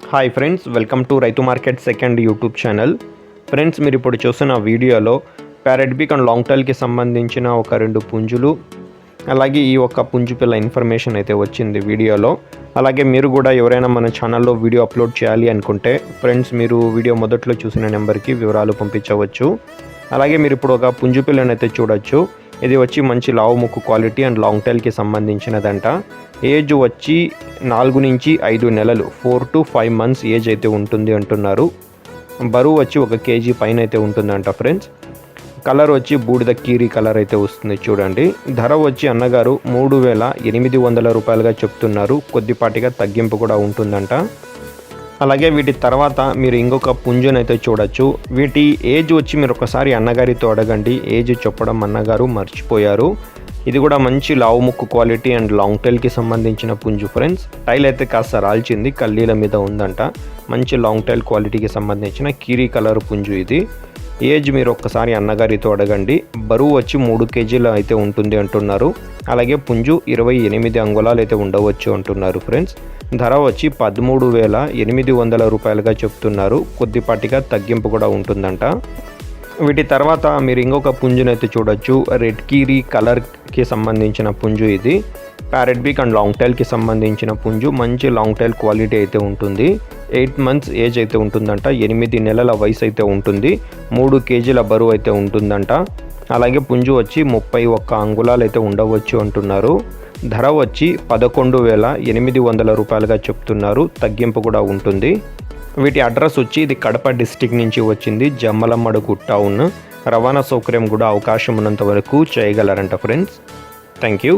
Hi friends, welcome to రైతు market second YouTube channel. Friends, మీరు ఇప్పుడు చూస్తున్న వీడియోలో ప్యారెట్ బీక్ అండ్ లాంగ్ టైల్కి సంబంధించిన ఒక 2 పుంజులు, అలాగే ఈ ఒక పుంజు పిల్ల ఇన్ఫర్మేషన్ అయితే వచ్చింది వీడియోలో. అలాగే మీరు కూడా ఎవరైనా మన ఛానల్లో వీడియో అప్లోడ్ చేయాలి అనుకుంటే ఫ్రెండ్స్, మీరు వీడియో మొదట్లో చూసిన నెంబర్కి వివరాలు పంపించవచ్చు. అలాగే మీరు ఇప్పుడు ఒక పుంజు పిల్లని అయితే చూడొచ్చు. ఇది వచ్చి మంచి లావు ముక్కు క్వాలిటీ అండ్ లాంగ్ టైల్కి సంబంధించినదంట. ఏజ్ వచ్చి 4 నుంచి 5 నెలలు, 4 to 5 months ఏజ్ అయితే ఉంటుంది అంటున్నారు. బరువు వచ్చి 1 kg పైన అయితే ఉంటుందంట ఫ్రెండ్స్. కలర్ వచ్చి బూడిద కీరీ కలర్ అయితే వస్తుంది చూడండి. ధర వచ్చి అన్నగారు 3,800 రూపాయలుగా చెప్తున్నారు. కొద్దిపాటిగా తగ్గింపు కూడా ఉంటుందంట. అలాగే వీటి తర్వాత మీరు ఇంకొక పుంజునైతే చూడొచ్చు. వీటి ఏజ్ వచ్చి మీరు ఒకసారి అన్నగారితో అడగండి. ఏజ్ చెప్పడం అన్నగారు మర్చిపోయారు. ఇది కూడా మంచి లావు ముక్కు క్వాలిటీ అండ్ లాంగ్ టైల్కి సంబంధించిన పుంజు ఫ్రెండ్స్. టైల్ అయితే కాస్త రాల్చింది, కల్లీల మీద ఉందంట. మంచి లాంగ్ టైల్ క్వాలిటీకి సంబంధించిన కీరీ కలర్ పుంజు ఇది. ఏజ్ మీరు ఒక్కసారి అన్నగారితో అడగండి. బరువు వచ్చి 3 kg అయితే ఉంటుంది అంటున్నారు. అలాగే పుంజు 28 అంగుళాలు అయితే ఉండవచ్చు అంటున్నారు ఫ్రెండ్స్. ధర వచ్చి 13,800 రూపాయలుగా చెప్తున్నారు. కొద్దిపాటిగా తగ్గింపు కూడా ఉంటుందంట. వీటి తర్వాత మీరు ఇంకొక పుంజునైతే చూడొచ్చు. రెడ్ కీరీ కలర్కి సంబంధించిన పుంజు ఇది. ప్యారెట్ బీక్ అండ్ లాంగ్ టైల్కి సంబంధించిన పుంజు. మంచి లాంగ్ టైల్ క్వాలిటీ అయితే ఉంటుంది. 8 months ఏజ్ అయితే ఉంటుందంట. 8 నెలల వయసు అయితే ఉంటుంది. 3 kg బరువు అయితే ఉంటుందంట. అలాగే పుంజు వచ్చి 31 అంగుళాలు అయితే ఉండవచ్చు అంటున్నారు. ధర వచ్చి 11,800 రూపాయలుగా చెప్తున్నారు. తగ్గింపు కూడా ఉంటుంది. వీటి అడ్రస్ వచ్చి ఇది కడప డిస్టిక్ నుంచి వచ్చింది. జమ్మలమడుగు టౌన్. రవాణా సౌకర్యం కూడా అవకాశం ఉన్నంత వరకు చేయగలరంట ఫ్రెండ్స్. Thank you.